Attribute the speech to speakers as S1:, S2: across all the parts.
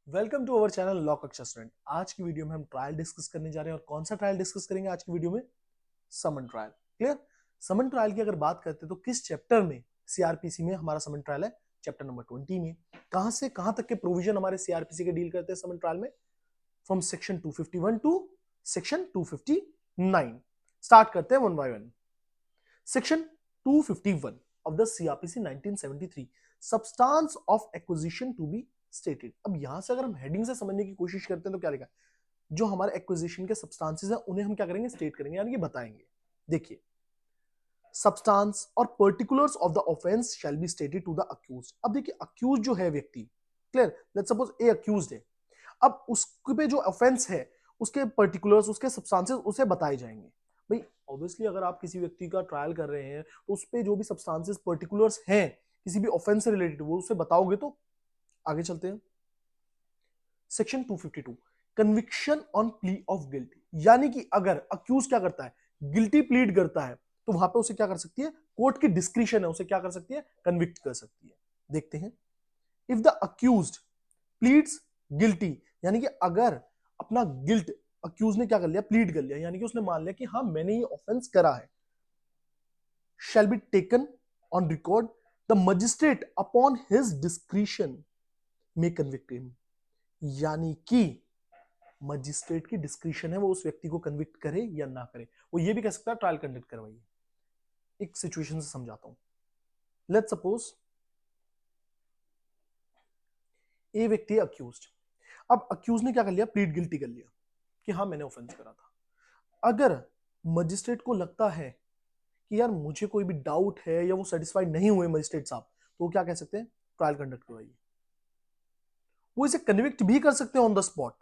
S1: Welcome to our channel law कक्षा student. आज की वीडियो में हम ट्रायल डिस्कस करने जा रहे हैं। और कौन सा ट्रायल डिस्कस करेंगे आज की वीडियो में? समन ट्रायल। क्लियर? समन ट्रायल की अगर बात करते हैं तो किस चैप्टर में सीआरपीसी में हमारा समन ट्रायल है? चैप्टर नंबर 20 में। कहां से कहां तक के प्रोविजन हमारे सीआरपीसी के डील करते हैं समन ट्रायल में? From section 251 to section 259। Start करते हैं one by one. Section 251 of the CrPC 1973, substance of acquisition to be stated. अब यहां से अगर हम हेडिंग से समझने की कोशिश करते हैं तो क्या लिखा है? जो हमारे एक्विजिशन के सब्सटेंसेस हैं उन्हें हम क्या करेंगे? स्टेट करेंगे, यानी कि बताएंगे। देखिए, सब्सटेंस और particulars of the offence shall be stated to the accused. अब देखिए, अक्यूज जो है व्यक्ति, clear, let's suppose a accused है। अब उस पे जो ऑफेंस है उसके पर्टिकुलर्स, उसके सब्सटेंसेस उसे बताए जाएंगे। भाई ऑब्वियसली अगर आप किसी व्यक्ति का ट्रायल कर रहे हैं तो उस पे जो भी सब्सटेंसेस पर्टिकुलर्स हैं किसी भी ऑफेंस से रिलेटेड वो उसे बताओगे। तो आगे चलते हैं। Section 252, conviction on plea of guilt. यानी कि अगर अक्यूज क्या करता है? गिल्टी प्लीड करता है तो वहां पे उसे क्या कर सकती है? कोर्ट की डिस्क्रिशन है, उसे क्या कर सकती है? कन्विक्ट कर सकती है। देखते हैं। If the accused pleads guilty, यानी कि अगर अपना गिल्ट अक्यूज ने क्या कर लिया? प्लीड कर लिया, यानी कि उसने मान लिया कि हाँ मैंने ये ऑफेंस करा है। Shall be taken on record, the magistrate upon his discretion में कन्विक्ट हिम। यानी कि मजिस्ट्रेट की डिस्क्रिशन है वो उस व्यक्ति को कन्विक्ट करे या ना करे। वो ये भी कह सकता है ट्रायल कंडक्ट करवाइए। एक सिचुएशन से समझाता हूं। लेट्स सपोज ए व्यक्ति अक्यूज्ड। अब अक्यूज ने क्या कर लिया? प्लीड गिल्टी कर लिया कि हाँ मैंने ऑफेंस करा था। अगर मजिस्ट्रेट को लगता है कि यार मुझे कोई भी डाउट है या वो सेटिस्फाइड नहीं हुए मजिस्ट्रेट साहब, तो वो क्या कह सकते हैं? ट्रायल कंडक्ट करवाइए। वो इसे कन्विक्ट भी कर सकते हैं ऑन द स्पॉट,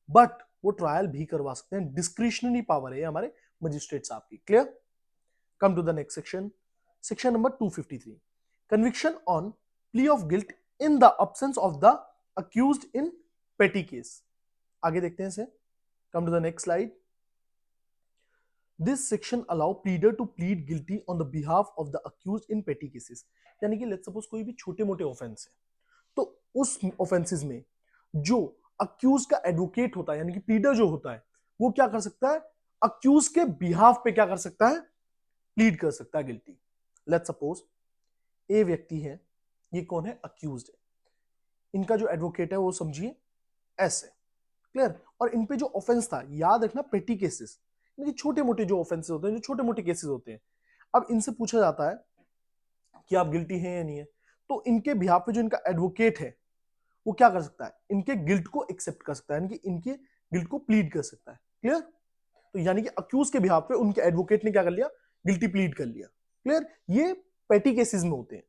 S1: बट वो ट्रायल भी करवा सकते हैं। डिस्क्रिशनरी पावर है हमारे मजिस्ट्रेट साहब की। Clear? Come to the next section. Section number 253, conviction on plea of guilt in the absence of the accused in petty case. आगे देखते हैं इसे। Come to the next slide. This section allow pleader to plead guilty on the behalf of the accused in petty cases. यानी कि let's suppose कोई भी छोटे मोटे ऑफेंस है तो उस ऑफेंसेस में जो अक्यूज का एडवोकेट होता है, यानी कि प्लीडर जो होता है, वो क्या कर सकता है? अक्यूज के बिहाफ पे क्या कर सकता है? प्लीड कर सकता है गिल्टी। लेट्स सपोज ए व्यक्ति है, ये कौन है? अक्यूज्ड है। इनका जो एडवोकेट है वो समझिए एस है। क्लियर? और इन पे जो ऑफेंस था, याद रखना पेटी केसेस, यानी छोटे मोटे जो ऑफेंसेस होते हैं, जो छोटे मोटे केसेस होते हैं। अब इनसे पूछा जाता है कि आप गिल्टी हैं या नहीं है। तो इनके बिहाफ पे जो इनका एडवोकेट है वो क्या कर सकता है? इनके गिल्ट को एक्सेप्ट कर सकता है, यानी कि इनके गिल्ट को प्लीड कर सकता है। क्लियर? तो यानी कि अक्यूज के बिहाफ पे उनके एडवोकेट ने क्या कर लिया? गिल्टी प्लीड कर लिया। क्लियर? ये पेटी केसेस में होते हैं।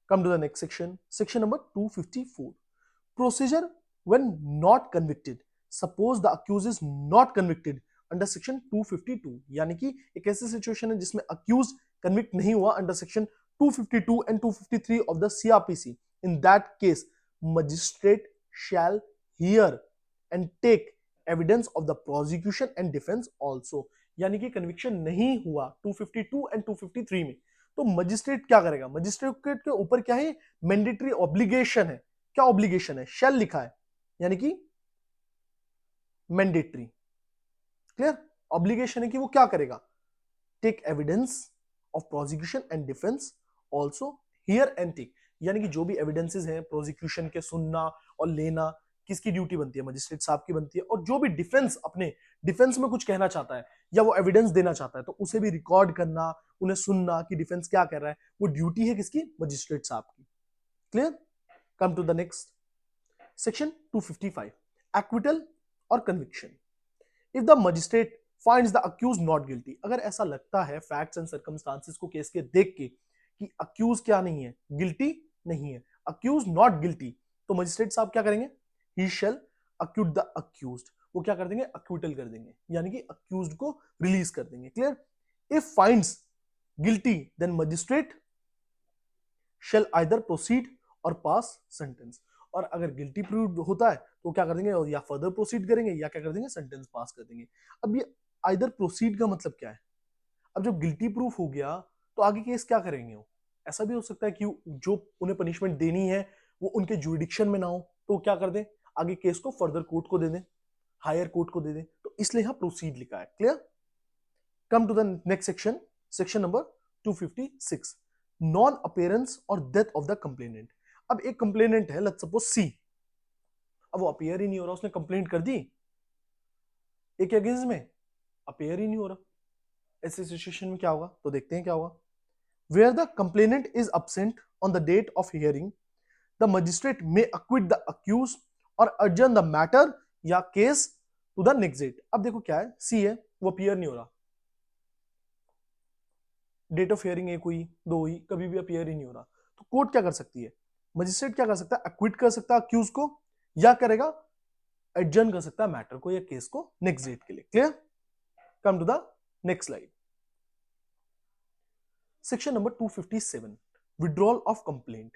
S1: Come to the next section. Section number 254, procedure when not convicted. Suppose the accuse is not convicted under section 252, यानी कि एक ऐसी सिचुएशन है जिसमें अक्यूज कन्विक्ट नहीं हुआ under section 252 and 253 of the CrPC. In that case magistrate shall hear and take evidence of the prosecution and defence also. यानी कि कन्विक्शन नहीं हुआ 252 एंड 253 में, तो मजिस्ट्रेट क्या करेगा? मजिस्ट्रेट के ऊपर क्या है? मैंडेटरी ऑब्लिगेशन है। क्या ऑब्लिगेशन है? शैल लिखा है, यानी कि मैंडेटरी। क्लियर? ऑब्लिगेशन है कि वो क्या करेगा? Take evidence of prosecution and defence also hear and take. यानी कि जो भी एविडेंसेस हैं प्रोसिक्यूशन के, सुनना और लेना किसकी ड्यूटी बनती है? मजिस्ट्रेट साहब की बनती है। और जो भी डिफेंस अपने डिफेंस में कुछ कहना चाहता है या वो एविडेंस देना चाहता है तो उसे भी रिकॉर्ड करना, उन्हें सुनना कि डिफेंस क्या कर रहा है, वो ड्यूटी है किसकी? मजिस्ट्रेट साहब की। Clear? Come to the next section 255, acquittal और conviction. If the magistrate finds the accuse not guilty, अगर ऐसा लगता है फैक्ट्स एंड सर्कमस्टांसेस को केस के देख के कि अक्यूज क्या नहीं है? गिल्टी नहीं है, अक्यूज नॉट गिल्टी, तो मजिस्ट्रेट साहब क्या करेंगे? ही शैल अक्यूट द अक्यूज्ड। वो क्या कर देंगे? अक्यूटल कर देंगे, यानी कि अक्यूज्ड को रिलीज कर देंगे। Clear? If finds guilty then magistrate shall either proceed or pass sentence. और अगर गिल्टी प्रूव होता है तो क्या कर देंगे? या फर्दर प्रोसीड करेंगे या क्या कर देंगे? सेंटेंस पास कर देंगे। अब ये आइदर प्रोसीड का मतलब क्या है? अब जब गिल्टी प्रूफ हो गया तो आगे केस क्या करेंगे वो? ऐसा भी हो सकता है कि जो उन्हें पनिशमेंट देनी है वो उनके जुरिडिक्शन में ना हो, तो क्या कर दें, आगे केस को फर्दर कोर्ट को दे दें, हायर कोर्ट को दे दें, तो इसलिए यहां प्रोसीड लिखा है। Clear? Come to the next section, section number 256, non appearance or death of the complainant. अब एक कंप्लेनेंट है, लेट्स सपोज सी, अब वो अपीयर ही नहीं हो रहा, उसने कंप्लेंट कर दी एक अगेंस्ट में, अपीयर ही नहीं हो रहा, ऐसे सिचुएशन में क्या होगा, तो देखते हैं क्या होगा। Where the complainant is absent on the date of hearing, the magistrate may acquit the accuse और अर्जन द मैटर या case to the next date. अब देखो क्या है, सी है, वो अपीयर नहीं हो रहा, डेट ऑफ हियरिंग एक हुई, दो हुई, कभी भी अपीयर ही नहीं हो रहा, तो कोर्ट क्या कर सकती है, मजिस्ट्रेट क्या कर सकता है, अक्विट कर सकता है अक्यूज को, या करेगा एडजर्न कर सकता है मैटर को या केस को नेक्स्ट डेट के लिए। Clear? Come to the next slide, section number 257, withdrawal of complaint.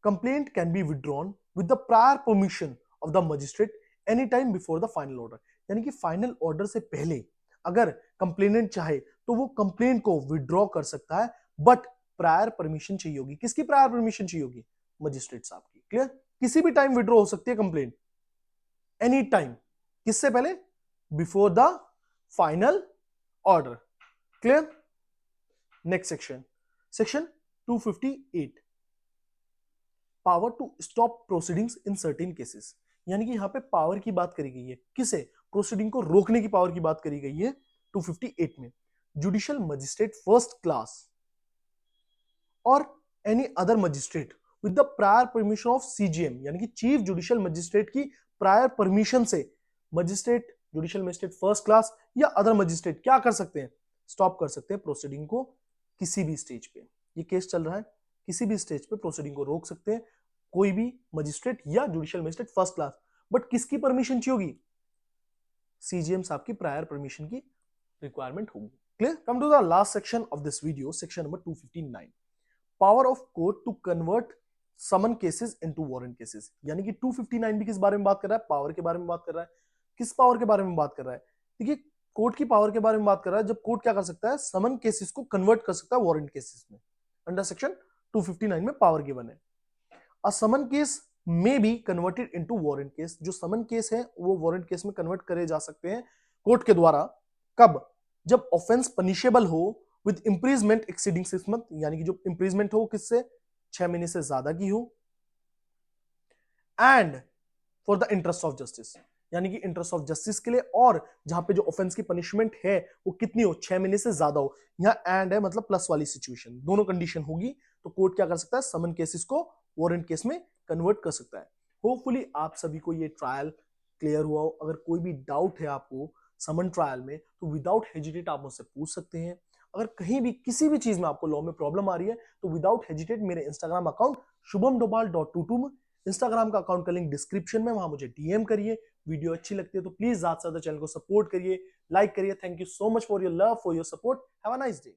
S1: Complaint can be withdrawn with the prior permission of the magistrate any time before the final order. यानी कि final order से पहले अगर complainant चाहे तो वो complaint को withdraw कर सकता है, बट प्रायर परमिशन चाहिए होगी। किसकी प्रायर परमिशन चाहिए होगी? मजिस्ट्रेट साहब की। क्लियर? किसी भी टाइम विड्रॉ हो सकती है कंप्लेंट, एनी टाइम। किससे पहले? Before the final order. Clear? Next section, section 258, power to stop proceedings in certain cases. यानी कि यहां पे पावर की बात करी गई है, किसे? प्रोसीडिंग को रोकने की पावर की बात करी गई है 258 में। Judicial magistrate first class or any other magistrate with the prior permission of CJM, यानी कि चीफ जुडिशियल मजिस्ट्रेट की प्रायर परमिशन से magistrate, judicial magistrate first class या अदर मजिस्ट्रेट क्या कर सकते हैं? स्टॉप कर सकते हैं प्रोसीडिंग को किसी भी स्टेज पे। ये केस चल रहा है, किसी भी स्टेज पे प्रोसीडिंग को रोक सकते हैं कोई भी मजिस्ट्रेट या judicial magistrate first class, but किसकी परमिशन चाहिए होगी? सीजीएम साहब की प्रायर परमिशन की रिक्वायरमेंट होगी। Clear? Come to the last section of this video, section number 259, power of court to convert summon cases into warrant cases. यानी कि 259 भी किस बारे में बात कर रहा है? पावर के बारे में बात कर रहा है। किस पावर के बारे में बात कर रहा है? देखिए, कोर्ट की पावर के बारे में बात कर रहा है, जब कोर्ट क्या कर सकता है? समन केसेस को कन्वर्ट कर सकता है वारंट केसेस में। अंडर सेक्शन 259 में पावर गिवन है। A summon case may be converted into warrant case. जो समन केस है वो वारंट केस में कन्वर्ट करे जा सकते हैं कोर्ट के द्वारा। कब? जब ऑफेंस पनिशेबल हो विद इंप्रीजमेंट एक्सीडिंग 6 मंथ, यानी कि जो इंप्रीजमेंट हो किससे? 6 महीने से ज्यादा की हो, and for the interest of justice, यानी कि इंटरेस्ट ऑफ जस्टिस के लिए, और जहां पे जो ऑफेंस की पनिशमेंट है वो कितनी हो? 6 महीने से ज्यादा हो। यहां एंड है, मतलब प्लस वाली सिचुएशन, दोनों कंडीशन होगी तो कोर्ट क्या कर सकता है? समन केसेस को वारंट केस में कन्वर्ट कर सकता है। होपफुली आप सभी को ये ट्रायल क्लियर हुआ हो। अगर कोई भी डाउट है आपको समन ट्रायल में तो विदाउट हेजिटेट आप मुझसे पूछ सकते हैं। अगर कहीं भी किसी भी चीज में आपको लॉ में प्रॉब्लम आ रही है तो विदाउट हेजिटेट मेरे इंस्टाग्राम अकाउंट shubhamdobal.22 में, इंस्टाग्राम का अकाउंट का लिंक डिस्क्रिप्शन में, वहां मुझे डीएम करिए। वीडियो अच्छी लगती है तो प्लीज ज्यादा से ज्यादा चैनल को सपोर्ट करिए, लाइक करिए। Thank you so much for your love, for your support. Have a nice day.